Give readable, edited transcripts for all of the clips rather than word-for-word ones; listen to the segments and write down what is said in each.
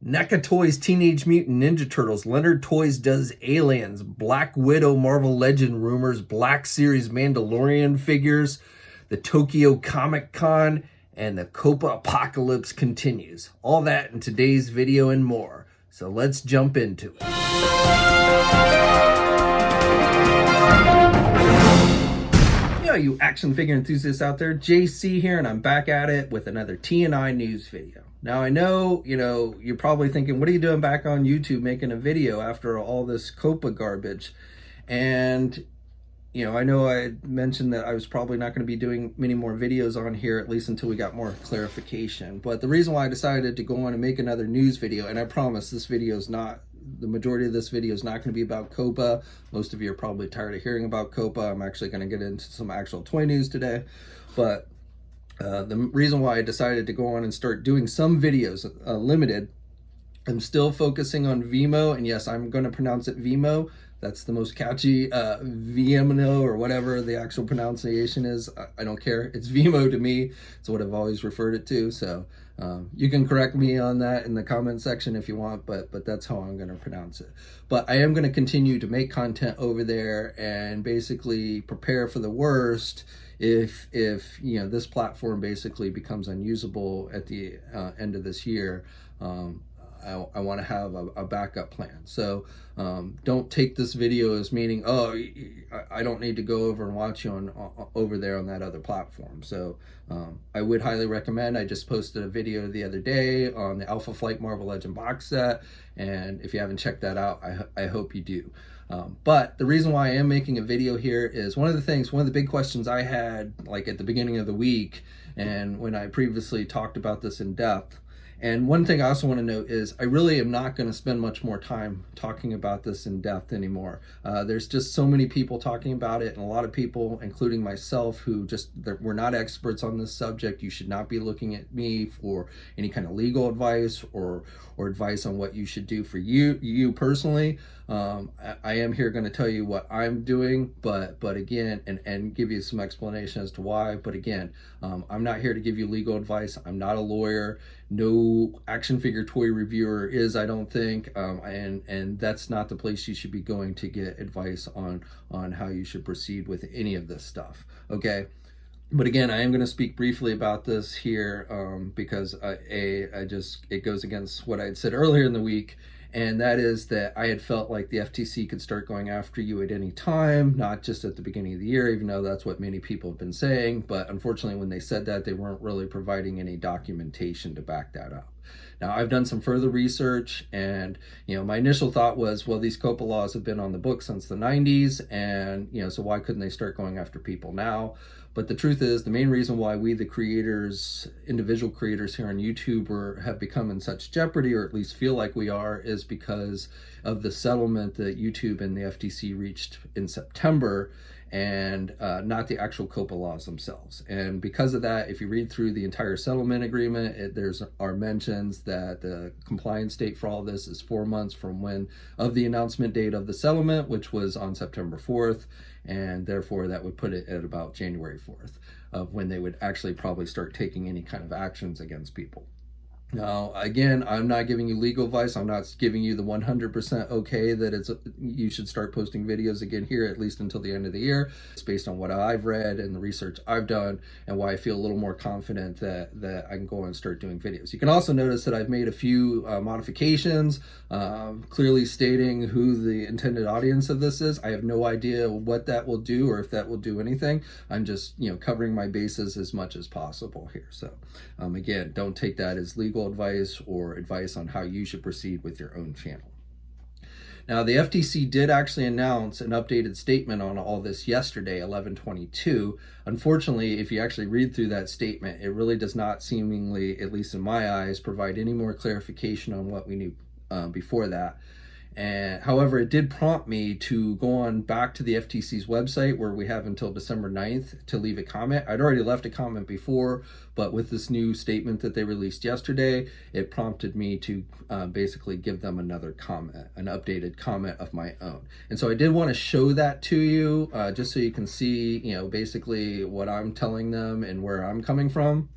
NECA Toys Teenage Mutant Ninja Turtles, Lanyrd Toys does Aliens, Black Widow Marvel Legend rumors, Black Series Mandalorian figures, the Tokyo Comic Con, and the COPPA apocalypse continues. All that in today's video and more. So let's jump into it. You action figure enthusiasts out there, JC here, and I'm back at it with another TNINews video. Now I know, you're probably thinking, what are you doing back on YouTube making a video after all this COPPA garbage? And, I know I mentioned that I was probably not going to be doing many more videos on here, at least until we got more clarification. But the reason why I decided to go on and make another news video, and I promise this video is not, the majority of this video is not going to be about COPPA. Most of you are probably tired of hearing about COPPA. I'm actually going to get into some actual toy news today. But the reason why I decided to go on and start doing some videos, limited, I'm still focusing on Vimeo. And yes, I'm going to pronounce it Vimeo. That's the most catchy, Vimeo or whatever the actual pronunciation is. I don't care. It's Vimeo to me. It's what I've always referred it to. So you can correct me on that in the comment section if you want, but that's how I'm going to pronounce it. But I am going to continue to make content over there and basically prepare for the worst if this platform basically becomes unusable at the end of this year. I want to have a backup plan. So don't take this video as meaning, oh, I don't need to go over and watch you over there on that other platform. So I would highly recommend. I just posted a video the other day on the Alpha Flight Marvel Legend box set, and if you haven't checked that out, I hope you do. But the reason why I am making a video here is one of the big questions I had like at the beginning of the week, and when I previously talked about this in depth. And one thing I also want to note is I really am not going to spend much more time talking about this in depth anymore. There's just so many people talking about it, and a lot of people, including myself, who we're not experts on this subject. You should not be looking at me for any kind of legal advice or advice on what you should do for you personally. I am here going to tell you what I'm doing, but again, and give you some explanation as to why. But again, I'm not here to give you legal advice. I'm not a lawyer. No action figure toy reviewer is, I don't think, and that's not the place you should be going to get advice on how you should proceed with any of this stuff. Okay. But again, I am going to speak briefly about this here because it goes against what I had said earlier in the week, and that is that I had felt like the FTC could start going after you at any time, not just at the beginning of the year, even though that's what many people have been saying. But unfortunately, when they said that, they weren't really providing any documentation to back that up. Now, I've done some further research, and my initial thought was, well, these COPPA laws have been on the books since the 90s, and so why couldn't they start going after people now? But the truth is, the main reason why we, the creators, individual creators here on YouTube, have become in such jeopardy, or at least feel like we are, is because of the settlement that YouTube and the FTC reached in September, and not the actual COPPA laws themselves. And because of that, if you read through the entire settlement agreement, there's mentions that the compliance date for all this is 4 months from of the announcement date of the settlement, which was on September 4th, and therefore that would put it at about January 4th of when they would actually probably start taking any kind of actions against people. Now, again, I'm not giving you legal advice. I'm not giving you the 100% okay that you should start posting videos again here, at least until the end of the year. It's based on what I've read and the research I've done, and why I feel a little more confident that I can go and start doing videos. You can also notice that I've made a few modifications, clearly stating who the intended audience of this is. I have no idea what that will do or if that will do anything. I'm just, covering my bases as much as possible here. So, again, don't take that as legal advice or advice on how you should proceed with your own channel. Now, the FTC did actually announce an updated statement on all this yesterday, 11/22. Unfortunately, if you actually read through that statement, it really does not seemingly, at least in my eyes, provide any more clarification on what we knew before that. And however, it did prompt me to go on back to the FTC's website, where we have until December 9th to leave a comment. I'd already left a comment before, but with this new statement that they released yesterday, it prompted me to basically give them another comment, an updated comment of my own. And so I did want to show that to you, just so you can see, basically what I'm telling them and where I'm coming from.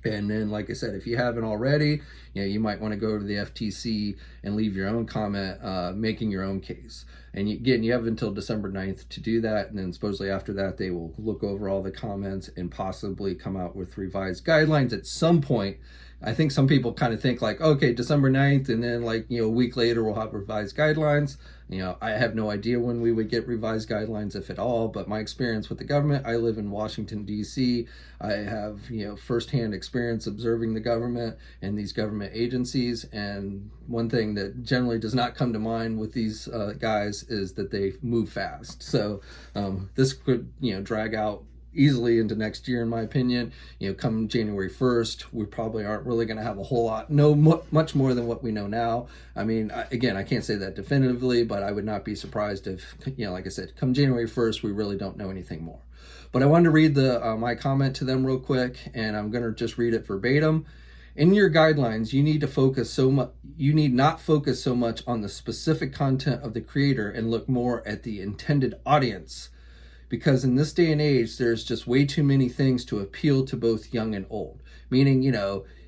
And then, like I said, if you haven't already, you might want to go to the FTC and leave your own comment, making your own case. And again, you have until December 9th to do that. And then supposedly after that, they will look over all the comments and possibly come out with revised guidelines at some point. I think some people kind of think like, okay, December 9th, and then a week later we'll have revised guidelines. I have no idea when we would get revised guidelines, if at all, but my experience with the government, I live in Washington, D.C. I have, firsthand experience observing the government and these government agencies. And one thing that generally does not come to mind with these guys is that they move fast. So this could, drag out easily into next year, in my opinion. Come January 1st, we probably aren't really going to have a whole lot, much more than what we know now. I mean, again, I can't say that definitively, but I would not be surprised if, like I said, come January 1st, we really don't know anything more. But I wanted to read my comment to them real quick, and I'm going to just read it verbatim. In your guidelines, you need not focus so much on the specific content of the creator and look more at the intended audience. Because in this day and age, there's just way too many things to appeal to both young and old. Meaning,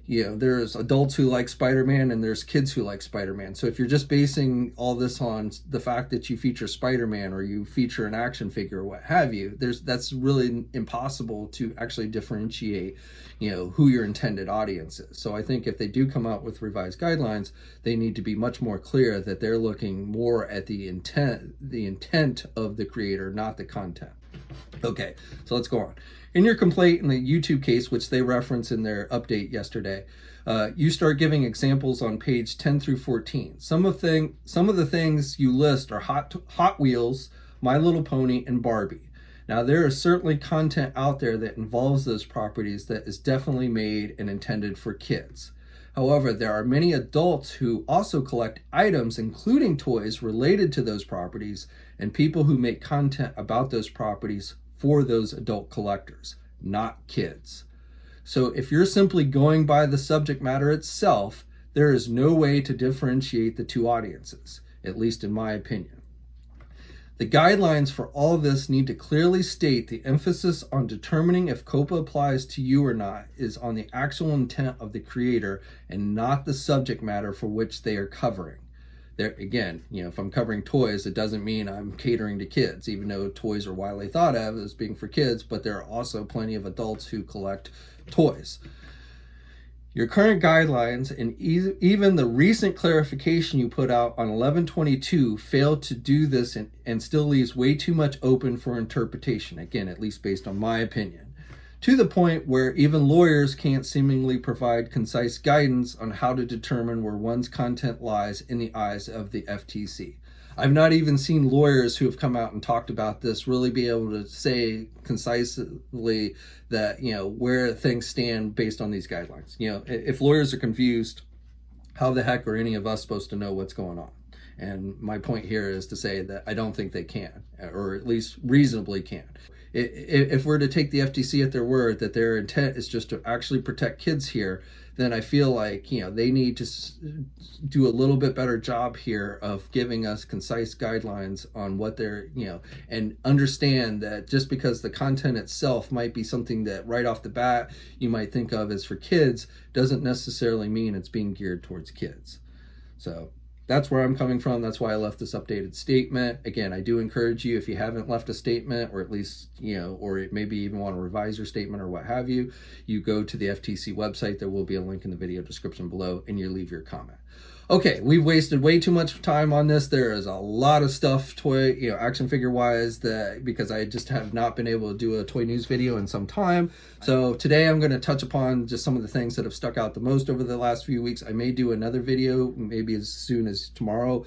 there's adults who like Spider-Man and there's kids who like Spider-Man. So if you're just basing all this on the fact that you feature Spider-Man or you feature an action figure or what have you, that's really impossible to actually differentiate, who your intended audience is. So I think if they do come out with revised guidelines, they need to be much more clear that they're looking more at the intent of the creator, not the content. Okay, so let's go on. In your complaint in the YouTube case, which they reference in their update yesterday, you start giving examples on page 10 through 14. Some of the things you list are Hot Wheels, My Little Pony, and Barbie. Now, there is certainly content out there that involves those properties that is definitely made and intended for kids. However, there are many adults who also collect items, including toys related to those properties, and people who make content about those properties for those adult collectors, not kids. So if you're simply going by the subject matter itself, there is no way to differentiate the two audiences, at least in my opinion. The guidelines for all this need to clearly state the emphasis on determining if COPPA applies to you or not is on the actual intent of the creator and not the subject matter for which they are covering. There again, if I'm covering toys, it doesn't mean I'm catering to kids, even though toys are widely thought of as being for kids, but there are also plenty of adults who collect toys. Your current guidelines and even the recent clarification you put out on 11/22 failed to do this and still leaves way too much open for interpretation, again, at least based on my opinion, to the point where even lawyers can't seemingly provide concise guidance on how to determine where one's content lies in the eyes of the FTC. I've not even seen lawyers who have come out and talked about this really be able to say concisely that, where things stand based on these guidelines. If lawyers are confused, how the heck are any of us supposed to know what's going on? And my point here is to say that I don't think they can, or at least reasonably can. If we're to take the FTC at their word that their intent is just to actually protect kids here, then I feel like, they need to do a little bit better job here of giving us concise guidelines on what they're, and understand that just because the content itself might be something that right off the bat you might think of as for kids, doesn't necessarily mean it's being geared towards kids. So that's where I'm coming from. That's why I left this updated statement. Again, I do encourage you, if you haven't left a statement, or at least, or maybe even want to revise your statement or what have you, you go to the FTC website. There will be a link in the video description below, and you leave your comment. Okay, we've wasted way too much time on this. There is a lot of stuff action figure wise, because I just have not been able to do a toy news video in some time. So today I'm going to touch upon just some of the things that have stuck out the most over the last few weeks. I may do another video, maybe as soon as tomorrow,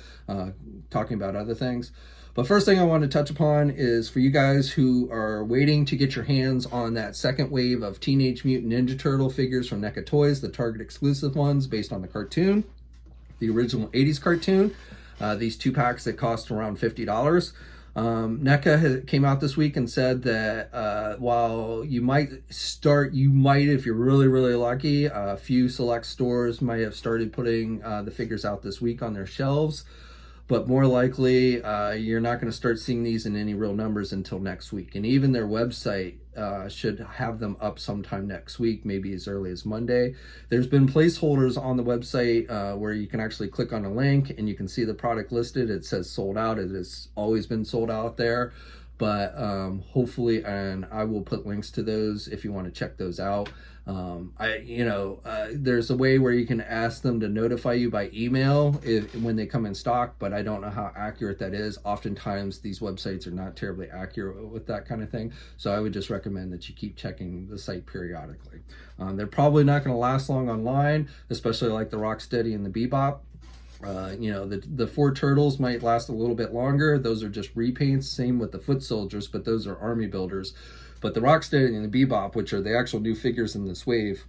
talking about other things. But first thing I want to touch upon is for you guys who are waiting to get your hands on that second wave of Teenage Mutant Ninja Turtle figures from NECA Toys, the Target exclusive ones based on the cartoon, the original 80s cartoon. These 2 packs that cost around $50. NECA came out this week and said that while you might, if you're really, really lucky, a few select stores might have started putting the figures out this week on their shelves. But more likely, you're not going to start seeing these in any real numbers until next week. And even their website should have them up sometime next week, maybe as early as Monday. There's been placeholders on the website where you can actually click on a link and you can see the product listed. It says sold out. It has always been sold out there, but hopefully, and I will put links to those if you want to check those out. There's a way where you can ask them to notify you by email when they come in stock, but I don't know how accurate that is. Oftentimes these websites are not terribly accurate with that kind of thing, so I would just recommend that you keep checking the site periodically. They're probably not going to last long online, especially like the Rocksteady and the Bebop. The four turtles might last a little bit longer. Those are just repaints. Same with the foot soldiers, but those are army builders. But the Rocksteady and the Bebop, which are the actual new figures in this wave,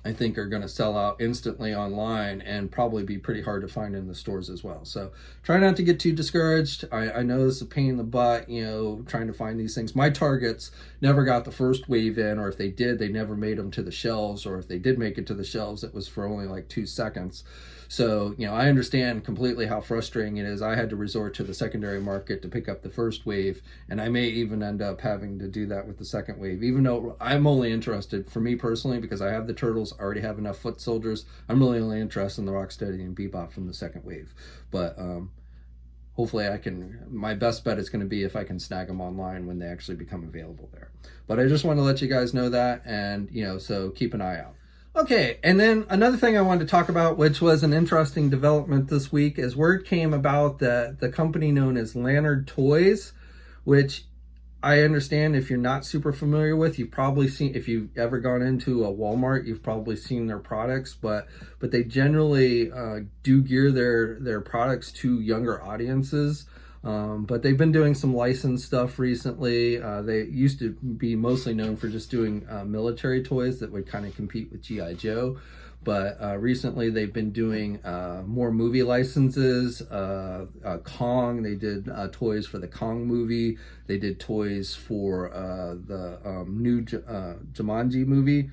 I think are going to sell out instantly online and probably be pretty hard to find in the stores as well. So try not to get too discouraged. I know this is a pain in the butt, trying to find these things. My targets never got the first wave in, or if they did, they never made them to the shelves, or if they did make it to the shelves, it was for only like 2 seconds. So, I understand completely how frustrating it is. I had to resort to the secondary market to pick up the first wave, and I may even end up having to do that with the second wave, even though I'm only interested, for me personally, because I have the turtles, I already have enough foot soldiers. I'm really only interested in the Rocksteady and Bebop from the second wave. But hopefully my best bet is going to be if I can snag them online when they actually become available there. But I just want to let you guys know that, and, so keep an eye out. Okay, and then another thing I wanted to talk about, which was an interesting development this week, is word came about that the company known as Lanyrd Toys, which I understand if you're not super familiar with, you've probably seen, if you've ever gone into a Walmart, you've probably seen their products, but they generally do gear their products to younger audiences. But they've been doing some licensed stuff recently. They used to be mostly known for just doing military toys that would kind of compete with G.I. Joe. But recently they've been doing more movie licenses. Kong, they did toys for the Kong movie. They did toys for the new Jumanji movie.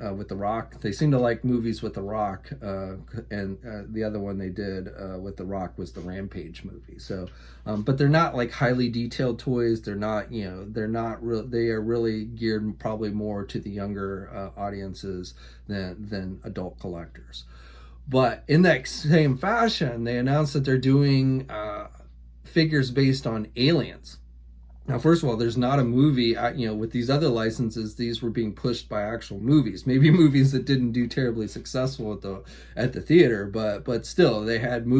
With The Rock. They seem to like movies with The Rock, and the other one they did with The Rock was the Rampage movie. So, but they're not like highly detailed toys. They're not, they are really geared probably more to the younger audiences than adult collectors. But in that same fashion, they announced that they're doing figures based on aliens. Now, first of all, there's not a movie, with these other licenses, these were being pushed by actual movies, maybe movies that didn't do terribly successful at the theater, but still, they had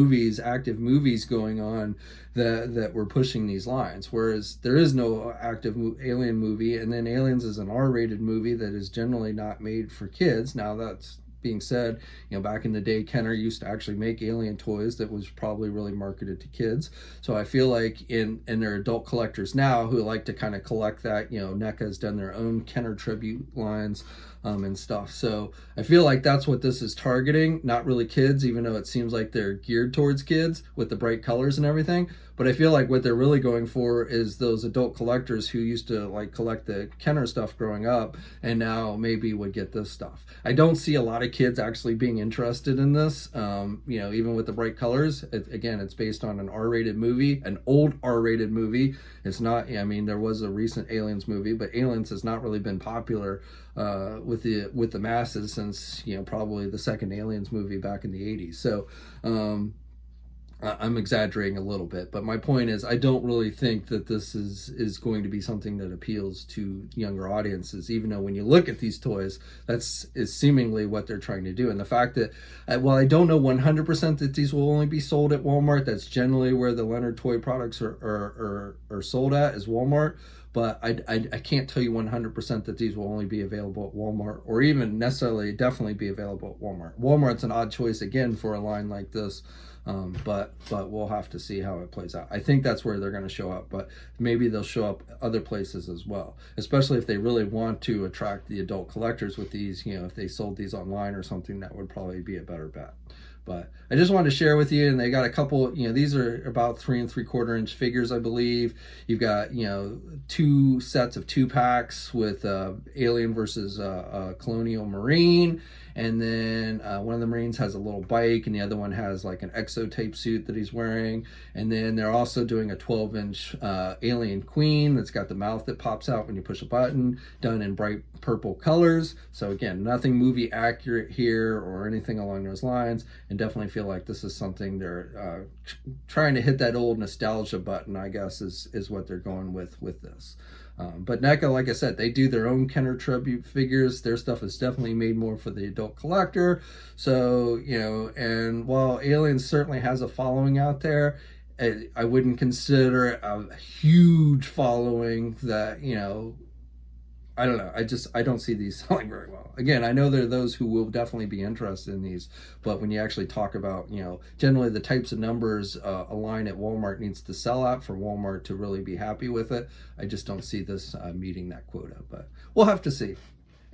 active movies going on that were pushing these lines, whereas there is no active alien movie, and then Aliens is an R-rated movie that is generally not made for kids. Now, that's being said, back in the day, Kenner used to actually make alien toys that was probably really marketed to kids. So I feel like in their adult collectors now who like to kind of collect that, NECA has done their own Kenner tribute lines and stuff. So I feel like that's what this is targeting, not really kids, even though it seems like they're geared towards kids with the bright colors and everything. But I feel like what they're really going for is those adult collectors who used to like collect the Kenner stuff growing up and now maybe would get this stuff. I don't see a lot of kids actually being interested in this, even with the bright colors. It's based on an R-rated movie, an old R-rated movie. It's not, there was a recent Aliens movie, but Aliens has not really been popular with the masses since, probably the second Aliens movie back in the 80s. So, I'm exaggerating a little bit, but my point is I don't really think that this is going to be something that appeals to younger audiences, even though when you look at these toys, is seemingly what they're trying to do. And the fact that, while I don't know 100% that these will only be sold at Walmart, that's generally where the Lanyrd Toy products are sold at, is Walmart. But I can't tell you 100% that these will only be available at Walmart, or even necessarily definitely be available at Walmart. Walmart's an odd choice again for a line like this, but we'll have to see how it plays out. I think that's where they're going to show up, but maybe they'll show up other places as well, especially if they really want to attract the adult collectors with these. If they sold these online or something, that would probably be a better bet. But I just wanted to share with you, and they got a couple, these are about 3 3/4 inch figures, I believe. You've got, 2 sets of 2 packs with Alien versus Colonial Marine. And then one of the Marines has a little bike, and the other one has like an exo type suit that he's wearing. And then they're also doing a 12-inch Alien Queen that's got the mouth that pops out when you push a button, done in bright purple colors. So again, nothing movie accurate here or anything along those lines, and definitely feel like this is something they're trying to hit that old nostalgia button, I guess, is what they're going with this. But NECA, like I said, they do their own Kenner tribute figures. Their stuff is definitely made more for the adult collector. So, and while Alien certainly has a following out there, I wouldn't consider it a huge following that, I don't know. I don't see these selling very well. Again, I know there are those who will definitely be interested in these, but when you actually talk about, generally the types of numbers a line at Walmart needs to sell at for Walmart to really be happy with it, I just don't see this meeting that quota, but we'll have to see.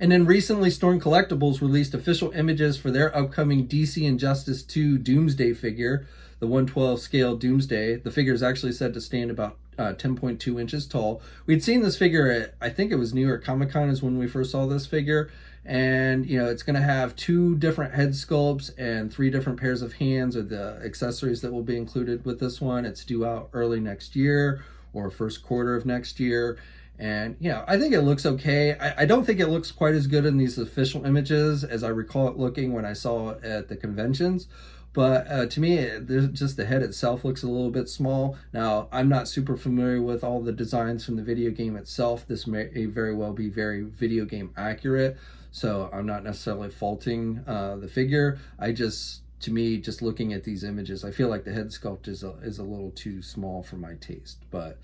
And then recently, Storm Collectibles released official images for their upcoming DC Injustice 2 Doomsday figure, the 1/12 scale Doomsday. The figure is actually said to stand about 10.2 inches tall. We'd seen this figure at, I think it was New York Comic Con is when we first saw this figure. And, it's going to have 2 different head sculpts and 3 different pairs of hands are the accessories that will be included with this one. It's due out early next year or first quarter of next year. And, I think it looks okay. I don't think it looks quite as good in these official images as I recall it looking when I saw it at the conventions. But to me, just the head itself looks a little bit small. Now, I'm not super familiar with all the designs from the video game itself. This may very well be very video game accurate, so I'm not necessarily faulting the figure. To me, just looking at these images, I feel like the head sculpt is a little too small for my taste. But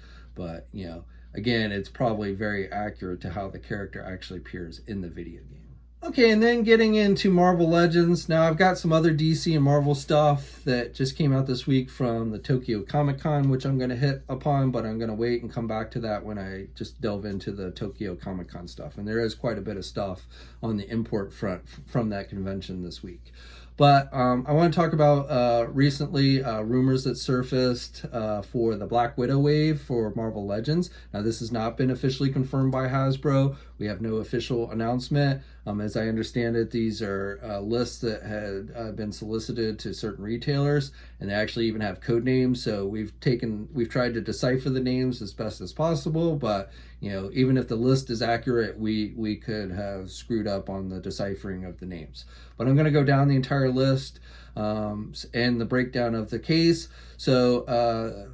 again, it's probably very accurate to how the character actually appears in the video game. Okay, and then getting into Marvel Legends. Now, I've got some other DC and Marvel stuff that just came out this week from the Tokyo Comic Con, which I'm going to hit upon, but I'm going to wait and come back to that when I just delve into the Tokyo Comic Con stuff. And there is quite a bit of stuff on the import front from that convention this week. But I want to talk about recently rumors that surfaced for the Black Widow wave for Marvel Legends. Now, this has not been officially confirmed by Hasbro. We have no official announcement. As I understand it, these are lists that had been solicited to certain retailers, and they actually even have code names. So we've tried to decipher the names as best as possible, but even if the list is accurate, we could have screwed up on the deciphering of the names. But I'm going to go down the entire list and the breakdown of the case. So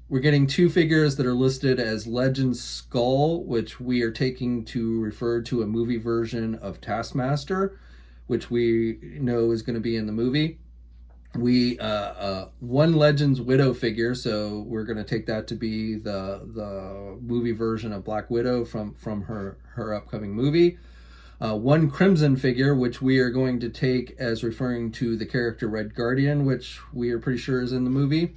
we're getting 2 figures that are listed as Legends Skull, which we are taking to refer to a movie version of Taskmaster, which we know is going to be in the movie. We 1 Legends Widow figure, so we're going to take that to be the movie version of Black Widow from her upcoming movie. 1 Crimson figure, which we are going to take as referring to the character Red Guardian, which we are pretty sure is in the movie.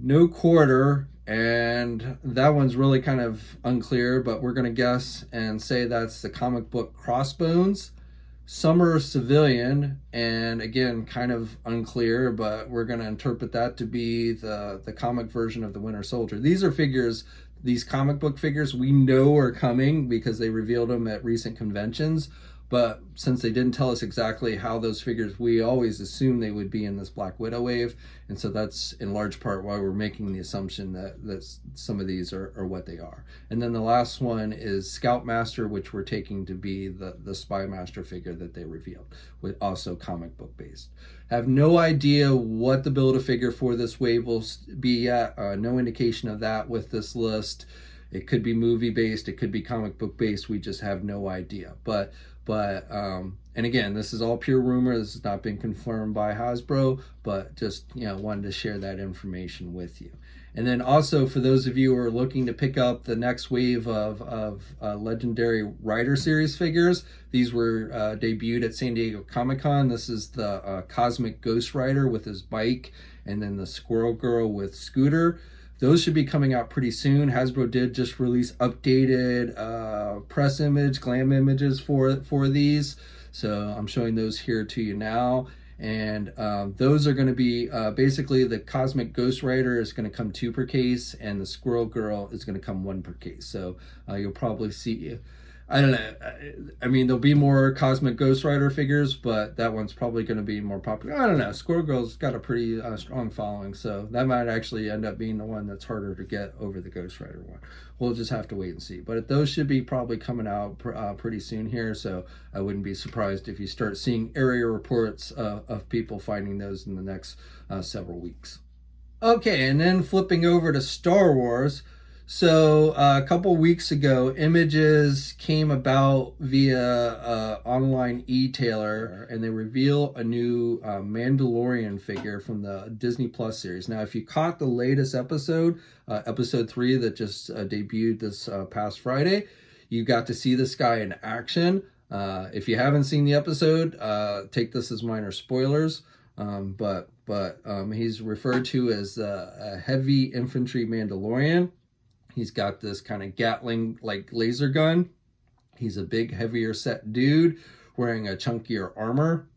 No Quarter, and that one's really kind of unclear, but we're going to guess and say that's the comic book Crossbones. Summer Civilian, and again, kind of unclear, but we're going to interpret that to be the comic version of the Winter Soldier. These are figures, these comic book figures we know are coming because they revealed them at recent conventions. But since they didn't tell us exactly how those figures, we always assumed they would be in this Black Widow wave. And so that's in large part why we're making the assumption that some of these are what they are. And then the last one is Scoutmaster, which we're taking to be the Spy Master figure that they revealed, with also comic book based. Have no idea what the Build-A-Figure for this wave will be yet. No indication of that with this list. It could be movie based, it could be comic book based. We just have no idea. But and again, this is all pure rumor. This has not been confirmed by Hasbro, but just wanted to share that information with you. And then also for those of you who are looking to pick up the next wave of legendary Rider series figures, these were debuted at San Diego Comic-Con. This is the Cosmic Ghost Rider with his bike, and then the Squirrel Girl with Scooter. those should be coming out pretty soon. Hasbro did just release updated press image, glam images for these. So I'm showing those here to you now. And those are going to be basically the Cosmic Ghost Rider is going to come 2 per case, and the Squirrel Girl is going to come 1 per case. So you'll probably see, I don't know, I mean, there'll be more Cosmic Ghost Rider figures, but that one's probably going to be more popular. I don't know, Squirrel Girl's got a pretty strong following, so that might actually end up being the one that's harder to get over the Ghost Rider one. We'll just have to wait and see. But those should be probably coming out pretty soon here, so I wouldn't be surprised if you start seeing area reports of people finding those in the next several weeks. Okay, and then flipping over to Star Wars. So a couple weeks ago, images came about via online e-tailer, and they reveal a new Mandalorian figure from the Disney Plus series. Now, if you caught the latest episode, episode 3 that just debuted this past Friday, you got to see this guy in action. If you haven't seen the episode, take this as minor spoilers. But he's referred to as a heavy infantry Mandalorian. He's got this kind of Gatling like laser gun. He's a big, heavier set dude wearing a chunkier armor.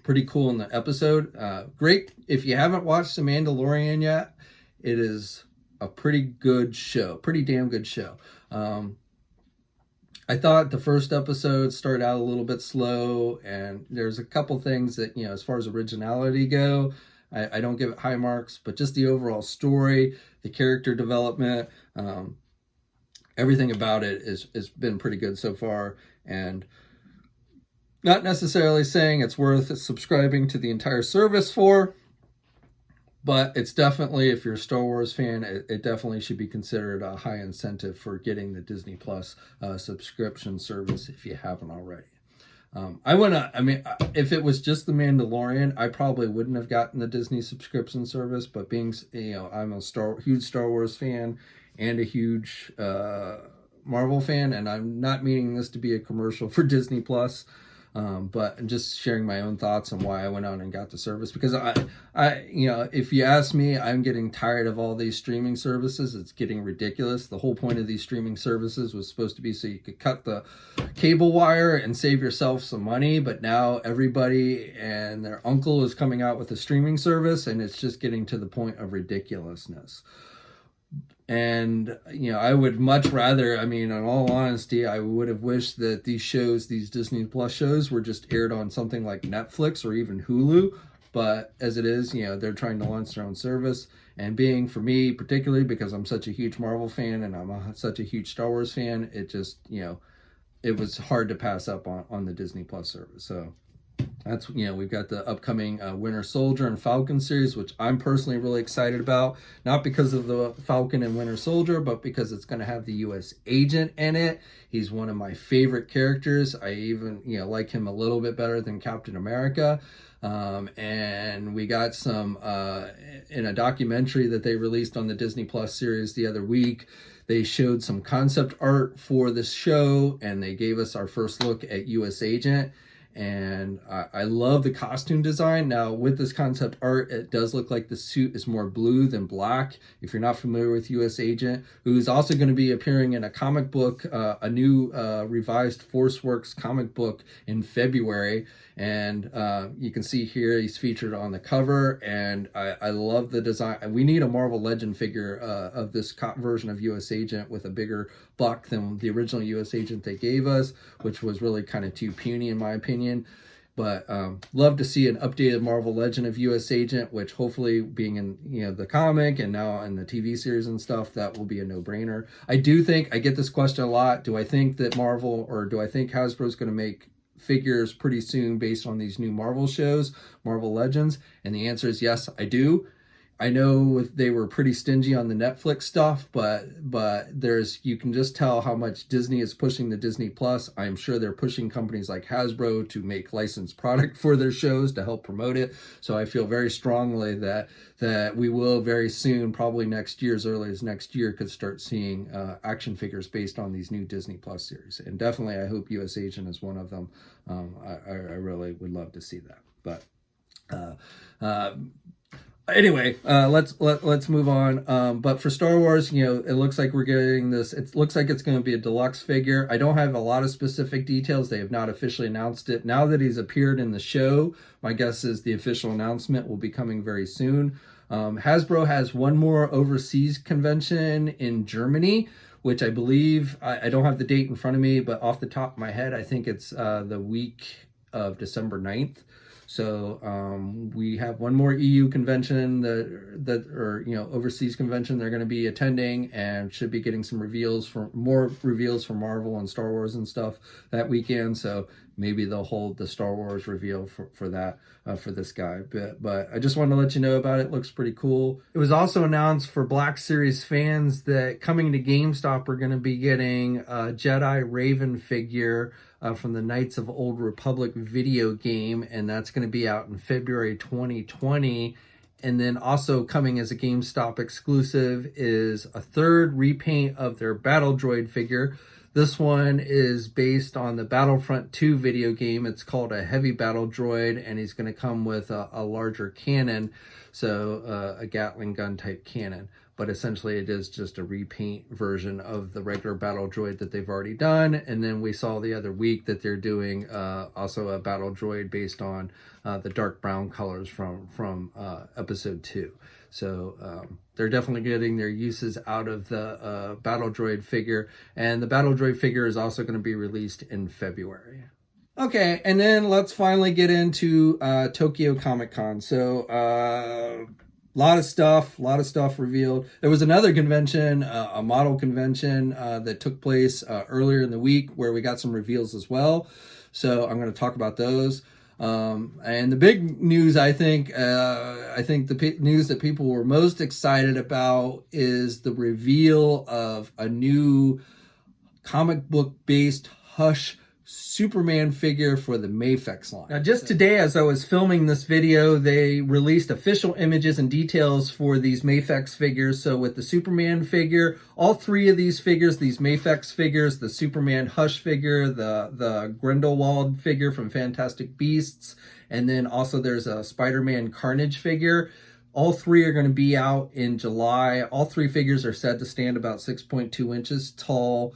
Pretty cool in the episode. Great. If you haven't watched The Mandalorian yet, it is a pretty good show. Pretty damn good show. I thought the first episode started out a little bit slow, and there's a couple things that, as far as originality go, I don't give it high marks, but just the overall story, the character development, everything about it has been pretty good so far. And not necessarily saying it's worth subscribing to the entire service for, but it's definitely, if you're a Star Wars fan, it definitely should be considered a high incentive for getting the Disney Plus subscription service if you haven't already. If it was just The Mandalorian, I probably wouldn't have gotten the Disney subscription service, but being, I'm a huge Star Wars fan and a huge Marvel fan, and I'm not meaning this to be a commercial for Disney Plus, but I'm just sharing my own thoughts on why I went out and got the service. Because if you ask me, I'm getting tired of all these streaming services. It's getting ridiculous. The whole point of these streaming services was supposed to be so you could cut the cable wire and save yourself some money. But now everybody and their uncle is coming out with a streaming service, and it's just getting to the point of ridiculousness. And, I would much rather, in all honesty, I would have wished that these Disney Plus shows were just aired on something like Netflix or even Hulu. But as it is, they're trying to launch their own service. And being, for me, particularly because I'm such a huge Marvel fan and I'm such a huge Star Wars fan, it just, it was hard to pass up on the Disney Plus service. So that's, we've got the upcoming Winter Soldier and Falcon series, which I'm personally really excited about. Not because of the Falcon and Winter Soldier, but because it's going to have the U.S. agent in it. He's one of my favorite characters. I even, like him a little bit better than Captain America. And we got some, in a documentary that they released on the Disney Plus series the other week, they showed some concept art for this show, and they gave us our first look at U.S. agent. And I love the costume design. Now, with this concept art, it does look like the suit is more blue than black. If you're not familiar with U.S. Agent, who's also going to be appearing in a comic book, a new revised ForceWorks comic book in February. And you can see here he's featured on the cover, and I love the design. We need a Marvel Legend figure of this version of U.S. Agent with a bigger buck than the original U.S. Agent they gave us, which was really kind of too puny in my opinion. But love to see an updated Marvel Legend of U.S. Agent, which hopefully, being in the comic and now in the TV series and stuff, that will be a no-brainer. I do think, I get this question a lot, do I think that Marvel, or do I think Hasbro is going to make figures pretty soon based on these new Marvel shows, Marvel Legends? And the answer is yes, I do. I know they were pretty stingy on the Netflix stuff, but you can just tell how much Disney is pushing the Disney Plus. I'm sure they're pushing companies like Hasbro to make licensed product for their shows to help promote it. So I feel very strongly that we will very soon, probably next year, as early as next year, could start seeing action figures based on these new Disney Plus series. And definitely, I hope U.S. Agent is one of them. I really would love to see that. But Anyway, let's move on. But for Star Wars, you know, it looks like we're getting this. It looks like it's going to be a deluxe figure. I don't have a lot of specific details. They have not officially announced it. Now that he's appeared in the show, my guess is the official announcement will be coming very soon. Hasbro has one more overseas convention in Germany, which I believe, I don't have the date in front of me, but off the top of my head, I think it's the week of December 9th. So we have one more EU convention or you know, overseas convention they're going to be attending, and should be getting some more reveals for Marvel and Star Wars and stuff that weekend. So maybe they'll hold the Star Wars reveal for that for this guy. But I just wanted to let you know about it. Looks pretty cool. It was also announced for Black Series fans that coming to GameStop we're going to be getting a Jedi Raven figure from the Knights of Old Republic video game, and that's going to be out in February 2020. And then also coming as a GameStop exclusive is a third repaint of their Battle Droid figure. This one is based on the Battlefront 2 video game. It's called a Heavy Battle Droid, and he's going to come with a larger cannon, so a Gatling gun type cannon. But essentially it is just a repaint version of the regular Battle Droid that they've already done. And then we saw the other week that they're doing also a Battle Droid based on the dark brown colors from episode 2. So they're definitely getting their uses out of the Battle Droid figure. And the Battle Droid figure is also going to be released in February. Okay, and then let's finally get into Tokyo Comic Con. So a lot of stuff revealed. There was another convention, a model convention that took place earlier in the week where we got some reveals as well. So I'm going to talk about those. And the big news, I think the news that people were most excited about is the reveal of a new comic book based Hush Superman figure for the MAFEX line. Now, just today, as I was filming this video, they released official images and details for these MAFEX figures. So with the Superman figure, all three of these figures, these MAFEX figures, the Superman Hush figure, the Grindelwald figure from Fantastic Beasts, and then also there's a Spider-Man Carnage figure. All three are going to be out in July. All three figures are said to stand about 6.2 inches tall.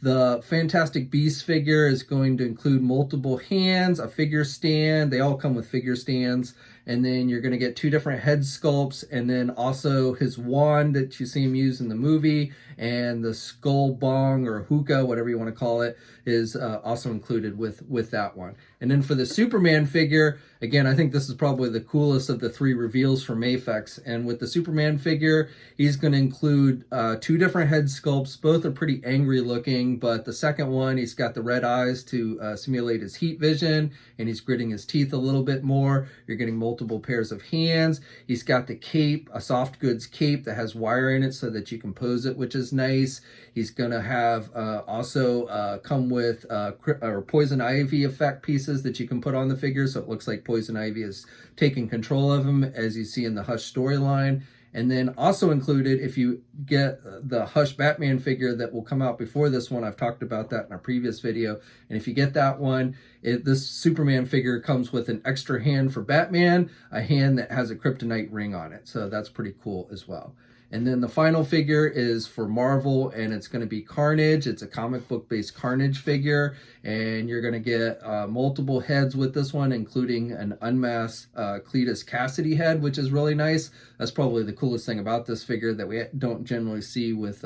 The Fantastic Beasts figure is going to include multiple hands, a figure stand. They all come with figure stands. And then you're going to get two different head sculpts, and then also his wand that you see him use in the movie, and the skull bong or hookah, whatever you want to call it, is also included with that one. And then for the Superman figure, again, I think this is probably the coolest of the three reveals for MAFEX. And with the Superman figure, he's going to include two different head sculpts. Both are pretty angry looking, but the second one, he's got the red eyes to simulate his heat vision, and he's gritting his teeth a little bit more. You're getting multiple pairs of hands. He's got the cape, a soft goods cape that has wire in it so that you can pose it, which is nice. He's going to have also come with or Poison Ivy effect pieces that you can put on the figure, so it looks like Poison Ivy is taking control of him, as you see in the Hush storyline. And then also included, if you get the Hush Batman figure that will come out before this one, I've talked about that in a previous video, and if you get that one, this Superman figure comes with an extra hand for Batman, a hand that has a kryptonite ring on it, so that's pretty cool as well. And then the final figure is for Marvel, and it's going to be Carnage. It's a comic book based Carnage figure, and you're going to get multiple heads with this one, including an unmasked Cletus Cassidy head, which is really nice. That's probably the coolest thing about this figure that we don't generally see with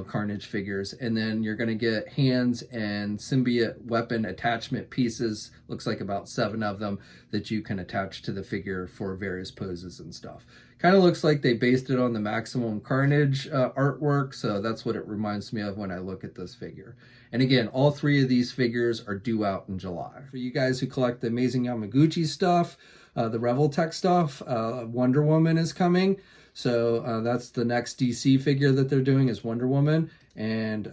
Carnage figures. And then you're going to get hands and symbiote weapon attachment pieces, looks like about 7 of them, that you can attach to the figure for various poses and stuff. Kind of looks like they based it on the Maximum Carnage artwork, so that's what it reminds me of when I look at this figure. And again, all three of these figures are due out in July. For you guys who collect the Amazing Yamaguchi stuff, the Revoltech stuff, Wonder Woman is coming. So that's the next DC figure that they're doing is Wonder Woman, and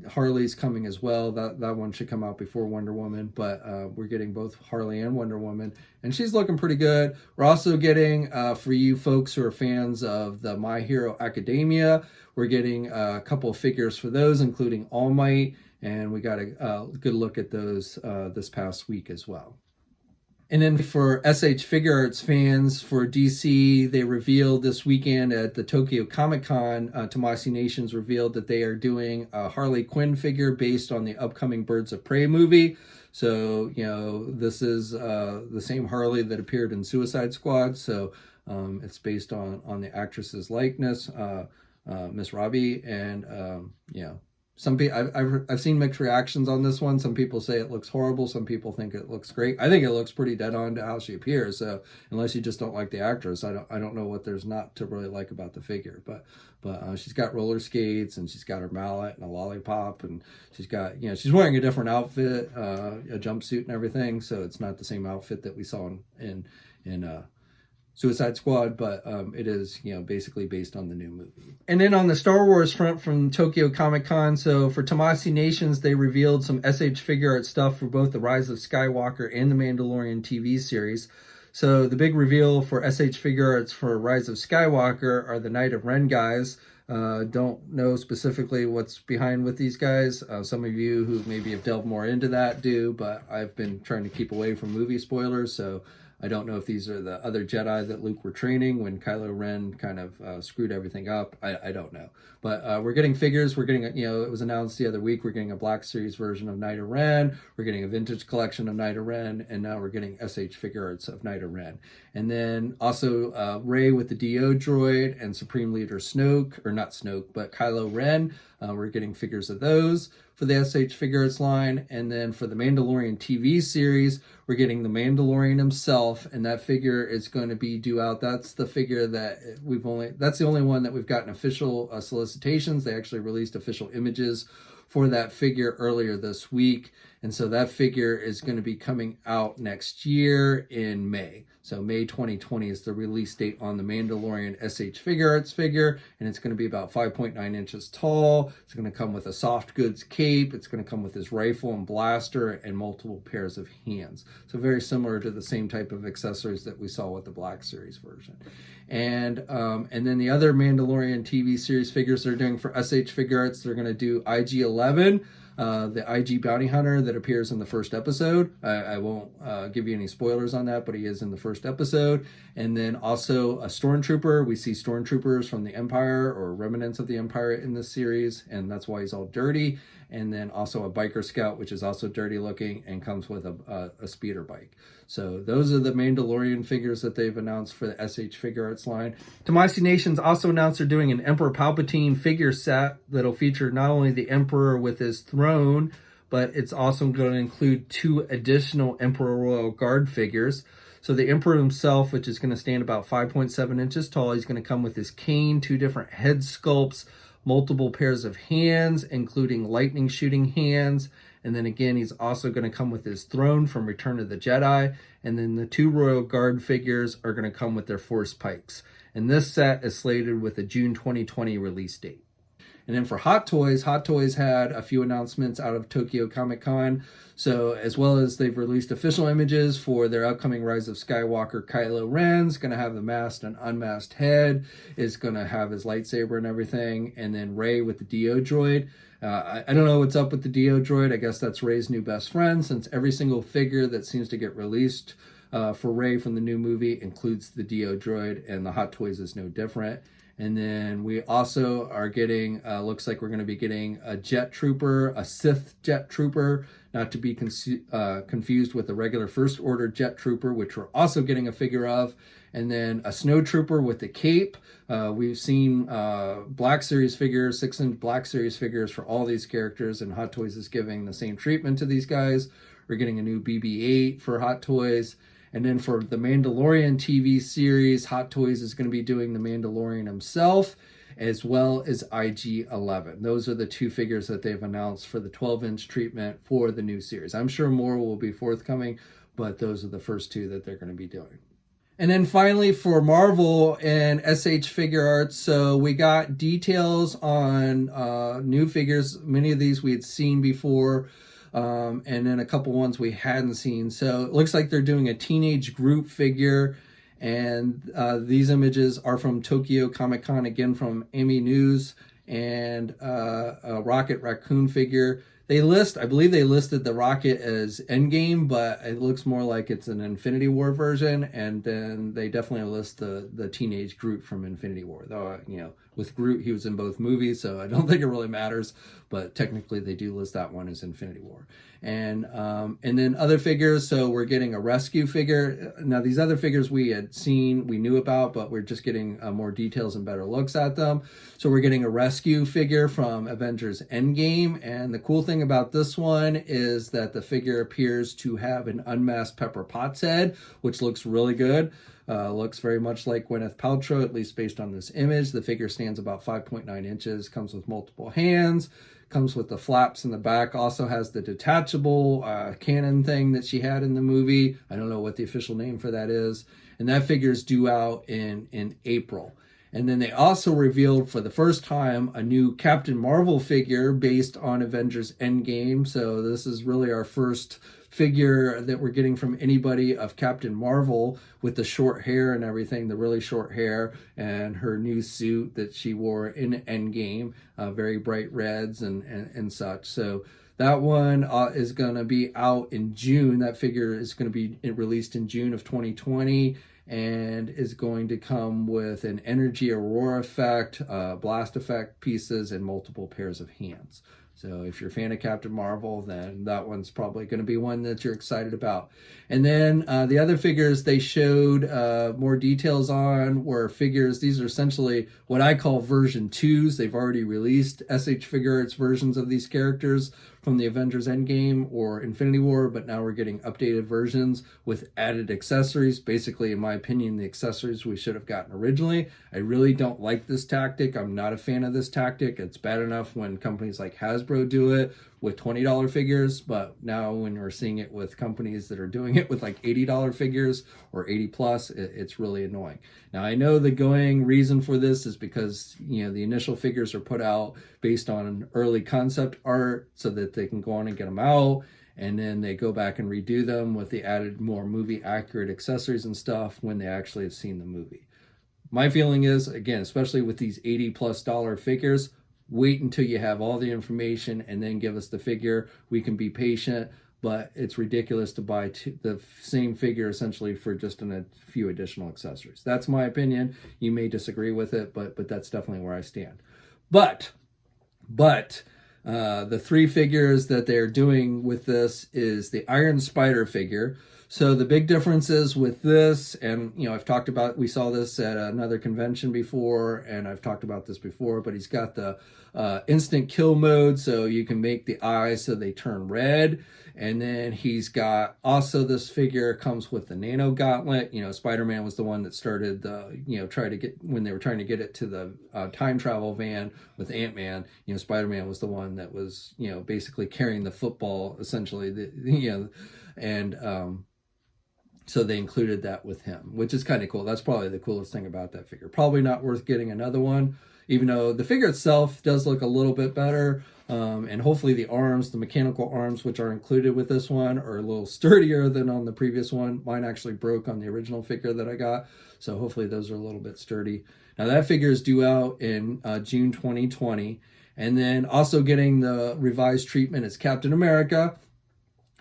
Harley's coming as well. That one should come out before Wonder Woman, but we're getting both Harley and Wonder Woman, and she's looking pretty good. We're also getting, for you folks who are fans of the My Hero Academia, we're getting a couple of figures for those, including All Might, and we got a good look at those this past week as well. And then for SH Figure Arts fans, for DC, they revealed this weekend at the Tokyo Comic Con, Tomasi Nations revealed that they are doing a Harley Quinn figure based on the upcoming Birds of Prey movie. So, this is the same Harley that appeared in Suicide Squad. So it's based on the actress's likeness, Miss Robbie. And, some people, I've seen mixed reactions on this one. Some people say it looks horrible. Some people think it looks great. I think it looks pretty dead on to how she appears. So unless you just don't like the actress, I don't know what there's not to really like about the figure. But she's got roller skates, and she's got her mallet and a lollipop, and she's got, she's wearing a different outfit, a jumpsuit and everything. So it's not the same outfit that we saw in Suicide Squad, but it is, basically based on the new movie. And then on the Star Wars front from Tokyo Comic Con, so for Tomasi Nations, they revealed some SH Figure Art stuff for both the Rise of Skywalker and the Mandalorian TV series. So the big reveal for SH Figure Arts for Rise of Skywalker are the Knight of Ren guys. Don't know specifically what's behind with these guys. Some of you who maybe have delved more into that do, but I've been trying to keep away from movie spoilers, so I don't know if these are the other Jedi that Luke were training when Kylo Ren kind of screwed everything up. I don't know. But we're getting figures. We're getting, it was announced the other week, we're getting a Black Series version of Knight of Ren. We're getting a vintage collection of Knight of Ren. And now we're getting SH Figure Arts of Knight of Ren. And then also Rey with the DO droid and Supreme Leader Snoke, or not Snoke, but Kylo Ren. We're getting figures of those for the SH Figure Arts line. And then for the Mandalorian TV series, we're getting the Mandalorian himself, and that figure is going to be due out. That's the figure that that's the only one that we've gotten official solicitations. They actually released official images for that figure earlier this week. And so that figure is going to be coming out next year in May. So May 2020 is the release date on the Mandalorian SH Figure Arts figure, and it's going to be about 5.9 inches tall. It's going to come with a soft goods cape. It's going to come with his rifle and blaster and multiple pairs of hands. So very similar to the same type of accessories that we saw with the Black Series version. And then the other Mandalorian TV series figures they're doing for SH Figure Arts, they're going to do IG-11. The IG bounty hunter that appears in the first episode. I won't give you any spoilers on that, but he is in the first episode. And then also a stormtrooper. We see stormtroopers from the Empire or remnants of the Empire in this series, and that's why he's all dirty. And then also a biker scout, which is also dirty looking and comes with a speeder bike. So those are the Mandalorian figures that they've announced for the SH Figure Arts line. Tomasi Nations also announced they're doing an Emperor Palpatine figure set that'll feature not only the Emperor with his throne, but it's also going to include 2 additional Emperor Royal Guard figures. So the Emperor himself, which is going to stand about 5.7 inches tall, he's going to come with his cane, 2 different head sculpts, multiple pairs of hands, including lightning shooting hands. And then again, he's also going to come with his throne from Return of the Jedi. And then the 2 Royal Guard figures are going to come with their Force pikes. And this set is slated with a June 2020 release date. And then for Hot Toys had a few announcements out of Tokyo Comic Con. So as well as they've released official images for their upcoming Rise of Skywalker, Kylo Ren's going to have the masked and unmasked head, is going to have his lightsaber and everything. And then Rey with the DO droid. I don't know what's up with the DO droid. I guess that's Rey's new best friend, since every single figure that seems to get released for Rey from the new movie includes the DO droid, and the Hot Toys is no different. And then we also are getting, looks like we're going to be getting a jet trooper, a Sith jet trooper, not to be confused with a regular First Order jet trooper, which we're also getting a figure of. And then a snow trooper with the cape. We've seen Black Series figures, 6-inch Black Series figures for all these characters, and Hot Toys is giving the same treatment to these guys. We're getting a new BB-8 for Hot Toys. And then for the Mandalorian TV series, Hot Toys is going to be doing the Mandalorian himself, as well as IG-11. Those are the 2 figures that they've announced for the 12-inch treatment for the new series. I'm sure more will be forthcoming, but those are the first 2 that they're going to be doing. And then finally for Marvel and SH Figure Arts, so we got details on new figures. Many of these we had seen before. And then a couple ones we hadn't seen. So it looks like they're doing a teenage group figure. And these images are from Tokyo Comic Con, again from TNINews, and a Rocket Raccoon figure. I believe they listed the rocket as Endgame, but it looks more like it's an Infinity War version. And then they definitely list the teenage Groot from Infinity War. Though, with Groot, he was in both movies, so I don't think it really matters. But technically, they do list that one as Infinity War. And then other figures. So we're getting a rescue figure. Now, these other figures we had seen, we knew about, but we're just getting more details and better looks at them. So we're getting a rescue figure from Avengers Endgame. And the cool thing about this one is that the figure appears to have an unmasked Pepper Potts head, which looks really good. Looks very much like Gwyneth Paltrow, at least based on this image. The figure stands about 5.9 inches, comes with multiple hands, comes with the flaps in the back, also has the detachable cannon thing that she had in the movie. I don't know what the official name for that is. And that figure is due out in April. And then they also revealed for the first time a new Captain Marvel figure based on Avengers Endgame. So this is really our first figure that we're getting from anybody of Captain Marvel with the short hair and everything, the really short hair, and her new suit that she wore in Endgame, very bright reds and such. So that one is going to be out in June. That figure is going to be released in June of 2020. And is going to come with an energy aurora effect, blast effect pieces, and multiple pairs of hands. So if you're a fan of Captain Marvel, then that one's probably going to be one that you're excited about. And then the other figures they showed more details on were figures. These are essentially what I call version 2s. They've already released SH Figure Arts versions of these characters from the Avengers Endgame or Infinity War, but now we're getting updated versions with added accessories. Basically, in my opinion, the accessories we should have gotten originally. I really don't like this tactic. I'm not a fan of this tactic. It's bad enough when companies like Hasbro do it with $20 figures, but now when we're seeing it with companies that are doing it with like $80 figures or 80 plus, it's really annoying. Now, I know the going reason for this is because, the initial figures are put out based on early concept art so that they can go on and get them out, and then they go back and redo them with the added more movie accurate accessories and stuff when they actually have seen the movie. My feeling is, again, especially with these $80+ figures, wait until you have all the information and then give us the figure. We can be patient, but it's ridiculous to buy the same figure essentially for just a few additional accessories. That's my opinion. You may disagree with it, but that's definitely where I stand. But the 3 figures that they're doing with this is the Iron Spider figure. So the big differences with this, and I've talked about, we saw this at another convention before, and I've talked about this before, but he's got the instant kill mode, so you can make the eyes so they turn red. And then he's got also, this figure comes with the nano gauntlet. Spider-Man was the one that started the, try to get, when they were trying to get it to the time travel van with Ant-Man, Spider-Man was the one that was, basically carrying the football essentially, so they included that with him, which is kind of cool. That's probably the coolest thing about that figure. Probably not worth getting another one, even though the figure itself does look a little bit better. And hopefully the arms, the mechanical arms, which are included with this one, are a little sturdier than on the previous one. Mine actually broke on the original figure that I got. So hopefully those are a little bit sturdy. Now that figure is due out in June 2020. And then also getting the revised treatment is Captain America.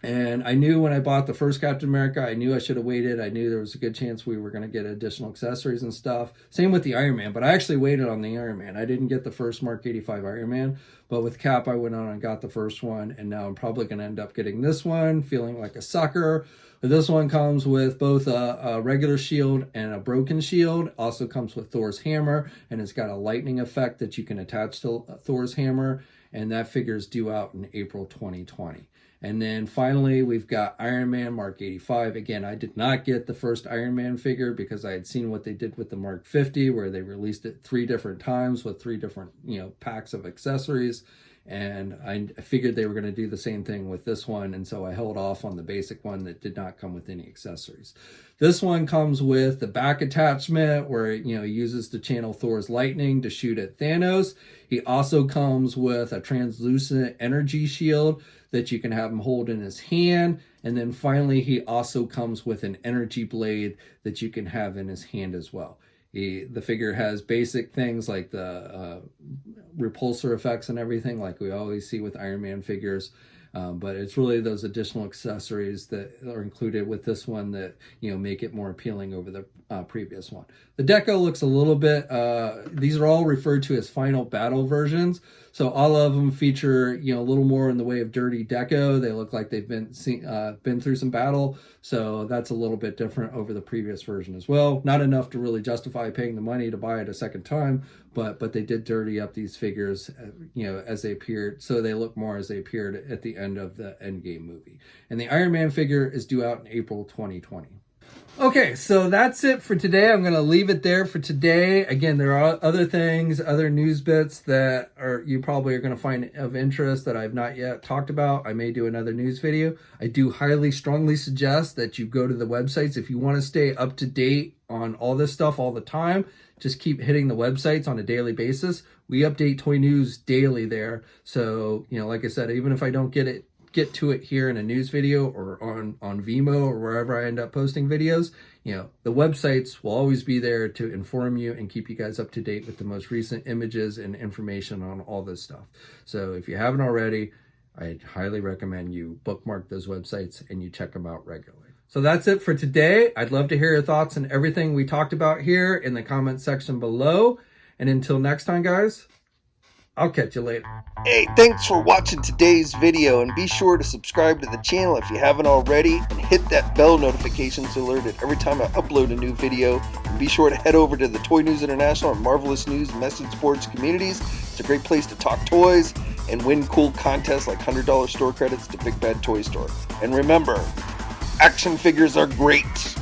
And I knew when I bought the first Captain America, I knew I should have waited. I knew there was a good chance we were going to get additional accessories and stuff. Same with the Iron Man, but I actually waited on the Iron Man. I didn't get the first Mark 85 Iron Man, but with Cap, I went on and got the first one, and now I'm probably going to end up getting this one, feeling like a sucker. But this one comes with both a regular shield and a broken shield. Also comes with Thor's hammer, and it's got a lightning effect that you can attach to Thor's hammer, and that figure is due out in April 2020. And then finally, we've got Iron Man Mark 85. Again, I did not get the first Iron Man figure because I had seen what they did with the Mark 50, where they released it 3 different times with 3 different, packs of accessories. And I figured they were going to do the same thing with this one, and so I held off on the basic one that did not come with any accessories. This one comes with the back attachment where he uses to channel Thor's lightning to shoot at Thanos. He also comes with a translucent energy shield that you can have him hold in his hand. And then finally, he also comes with an energy blade that you can have in his hand as well. The figure has basic things like the repulsor effects and everything like we always see with Iron Man figures. But it's really those additional accessories that are included with this one that, you know, make it more appealing over the previous one. The deco looks a little bit, these are all referred to as final battle versions. So all of them feature, you know, a little more in the way of dirty deco. They look like they've been through some battle. So that's a little bit different over the previous version as well. Not enough to really justify paying the money to buy it a second time, but they did dirty up these figures, you know, as they appeared. So they look more as they appeared at the end of the Endgame movie. And the Iron Man figure is due out in April 2020. Okay, so that's it for today. I'm going to leave it there for today. Again, there are other things, other news bits that you probably are going to find of interest that I've not yet talked about. I may do another news video. I do strongly suggest that you go to the websites if you want to stay up to date on all this stuff all the time. Just keep hitting the websites on a daily basis. We update toy news daily there. So, you know, like I said, even if I don't get to it here in a news video or on Vimeo or wherever I end up posting videos, you know, the websites will always be there to inform you and keep you guys up to date with the most recent images and information on all this stuff. So if you haven't already, I highly recommend you bookmark those websites and you check them out regularly. So that's it for today. I'd love to hear your thoughts on everything we talked about here in the comment section below. And until next time, guys, I'll catch you later. Hey, thanks for watching today's video, and be sure to subscribe to the channel if you haven't already, and hit that bell notification to alerted every time I upload a new video. And be sure to head over to the Toy News International and Marvelous News message boards communities. It's a great place to talk toys and win cool contests like $100 store credits to Big Bad Toy Store. And remember, action figures are great.